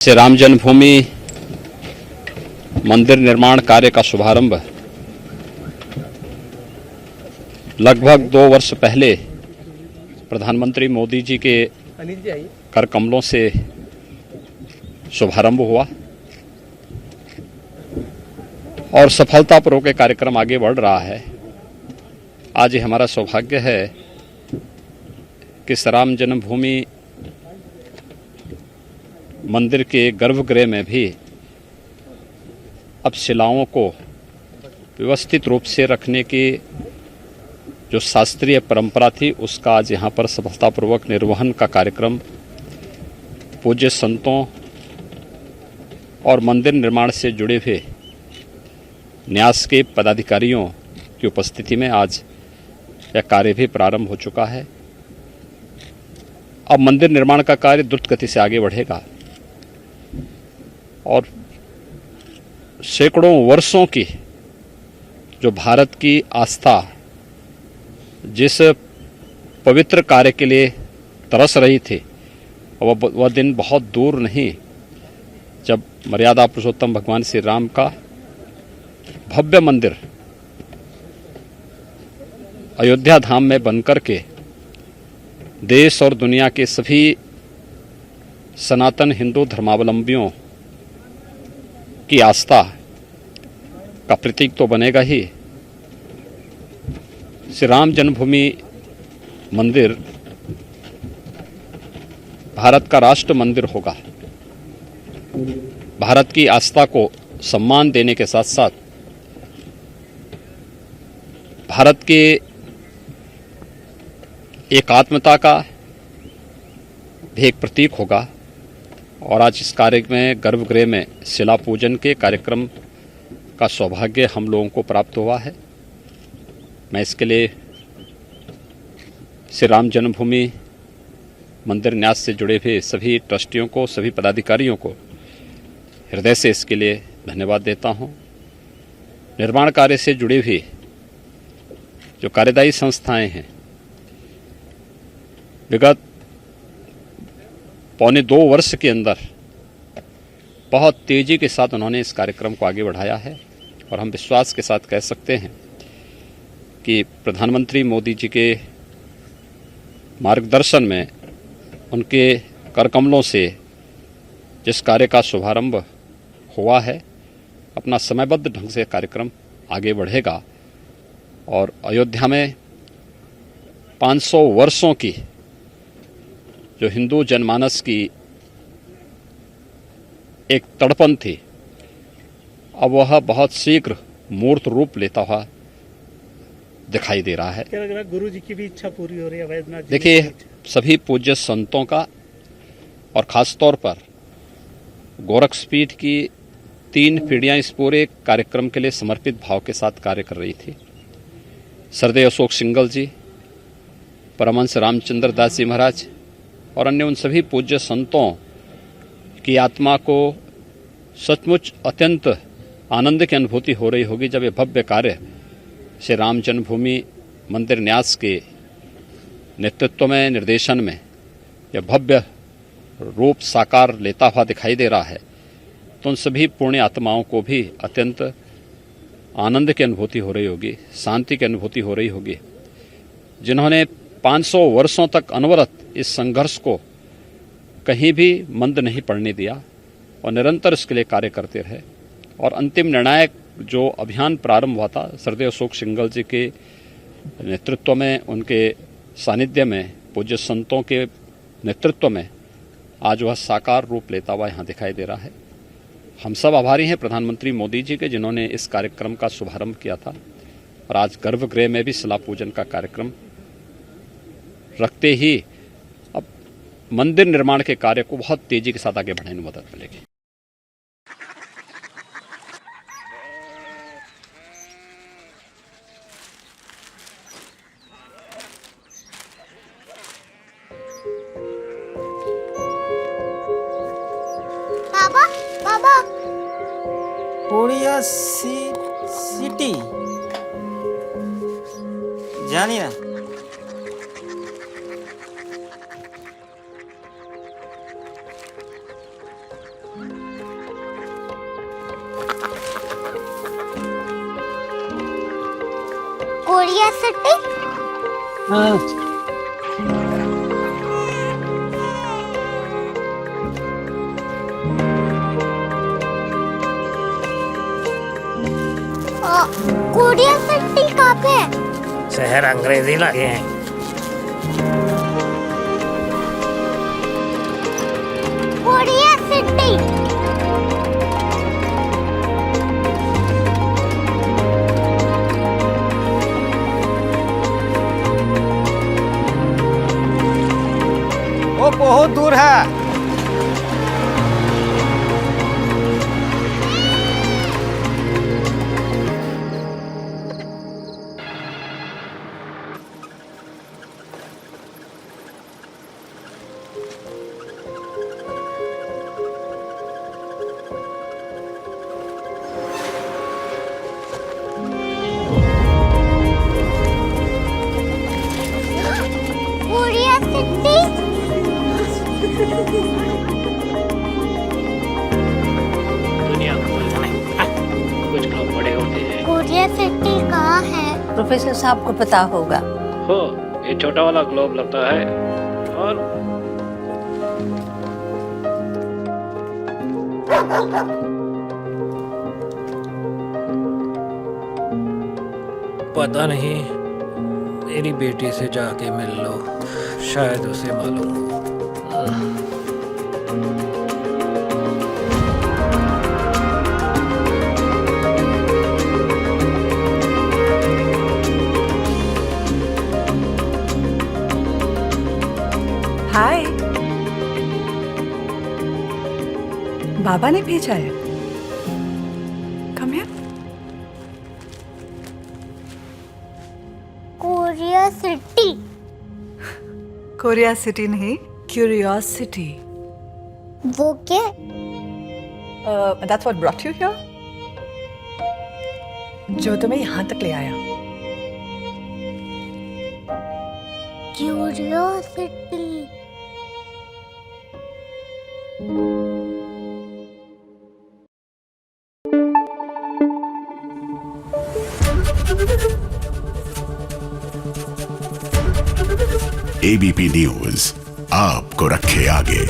श्री राम जन्मभूमि मंदिर निर्माण कार्य का शुभारंभ लगभग 2 वर्ष पहले प्रधानमंत्री मोदी जी के कर कमलों से शुभारंभ हुआ और सफलतापूर्वक ये कार्यक्रम आगे बढ़ रहा है। आज ये हमारा सौभाग्य है कि श्री राम जन्मभूमि मंदिर के गर्भगृह में भी अब शिलाओं को व्यवस्थित रूप से रखने की जो शास्त्रीय परंपरा थी उसका आज यहाँ पर सफलतापूर्वक निर्वहन का कार्यक्रम पूज्य संतों और मंदिर निर्माण से जुड़े हुए न्यास के पदाधिकारियों की उपस्थिति में आज यह कार्य भी प्रारंभ हो चुका है। अब मंदिर निर्माण का कार्य द्रुत गति से आगे बढ़ेगा और सैकड़ों वर्षों की जो भारत की आस्था जिस पवित्र कार्य के लिए तरस रही थी वह दिन बहुत दूर नहीं जब मर्यादा पुरुषोत्तम भगवान श्री राम का भव्य मंदिर अयोध्या धाम में बनकर के देश और दुनिया के सभी सनातन हिंदू धर्मावलंबियों की आस्था का प्रतीक तो बनेगा ही। श्री राम जन्मभूमि मंदिर भारत का राष्ट्र मंदिर होगा। भारत की आस्था को सम्मान देने के साथ साथ भारत के एकात्मता का भी एक प्रतीक होगा। और आज इस कार्य में गर्भगृह में शिला पूजन के कार्यक्रम का सौभाग्य हम लोगों को प्राप्त हुआ है। मैं इसके लिए श्री राम जन्मभूमि मंदिर न्यास से जुड़े हुए सभी ट्रस्टियों को, सभी पदाधिकारियों को हृदय से इसके लिए धन्यवाद देता हूं। निर्माण कार्य से जुड़े हुए जो कार्यदायी संस्थाएं हैं विगत 1.25 वर्ष के अंदर बहुत तेजी के साथ उन्होंने इस कार्यक्रम को आगे बढ़ाया है और हम विश्वास के साथ कह सकते हैं कि प्रधानमंत्री मोदी जी के मार्गदर्शन में उनके करकमलों से जिस कार्य का शुभारंभ हुआ है अपना समयबद्ध ढंग से कार्यक्रम आगे बढ़ेगा और अयोध्या में 500 वर्षों की जो हिंदू जनमानस की एक तड़पन थी अब वह बहुत शीघ्र मूर्त रूप लेता हुआ दिखाई दे रहा है। क्या लग रहा है गुरु जी की भी इच्छा पूरी हो रही है वैद्यनाथ जी? देखिए, सभी पूज्य संतों का और खास तौर पर गोरक्षपीठ की 3 पीढ़ियां इस पूरे कार्यक्रम के लिए समर्पित भाव के साथ कार्य कर रही थी। सरदेव अशोक सिंगल जी, परमहंस रामचंद्र दास जी महाराज और अन्य उन सभी पूज्य संतों की आत्मा को सचमुच अत्यंत आनंद की अनुभूति हो रही होगी जब ये भव्य कार्य श्री राम जन्मभूमि मंदिर न्यास के नेतृत्व में, निर्देशन में यह भव्य रूप साकार लेता हुआ दिखाई दे रहा है। तो उन सभी पुण्य आत्माओं को भी अत्यंत आनंद की अनुभूति हो रही होगी, शांति की अनुभूति हो रही होगी, जिन्होंने 500 वर्षों तक अनवरत इस संघर्ष को कहीं भी मंद नहीं पड़ने दिया और निरंतर इसके लिए कार्य करते रहे। और अंतिम निर्णायक जो अभियान प्रारंभ हुआ था सरदेव अशोक सिंगल जी के नेतृत्व में, उनके सानिध्य में, पूज्य संतों के नेतृत्व में आज वह साकार रूप लेता हुआ यहाँ दिखाई दे रहा है। हम सब आभारी हैं प्रधानमंत्री मोदी जी के जिन्होंने इस कार्यक्रम का शुभारंभ किया था और आज गर्भगृह में भी शिला पूजन का कार्यक्रम रखते ही अब मंदिर निर्माण के कार्य को बहुत तेजी के साथ आगे बढ़ाने में मदद मिलेगी। बाबा बाबा उड़िया सिटी जानी ना कोरिया सिटी। कोरिया सिटी कहाँ पे है? शहर अंग्रेजी लगे हैं। Korea city. वो बहुत दूर है। Korea city. दुनिया कुछ लोग बड़े होते हैं। कोरिया सिटी कहाँ है? प्रोफेसर साहब को पता होगा। हो, ये छोटा वाला ग्लोब लगता है और पता नहीं, मेरी बेटी से जाके मिल लो, शायद उसे मालूम हो। हाय, बाबा ने भेजा है। Come here. Korea city. Korea city नहीं, क्यूरियोसिटी। वो क्या? That's what brought you here? जो तुम्हें यहाँ तक ले आया। क्यूरियोसिटी। एबीपी न्यूज आपको रखे आगे।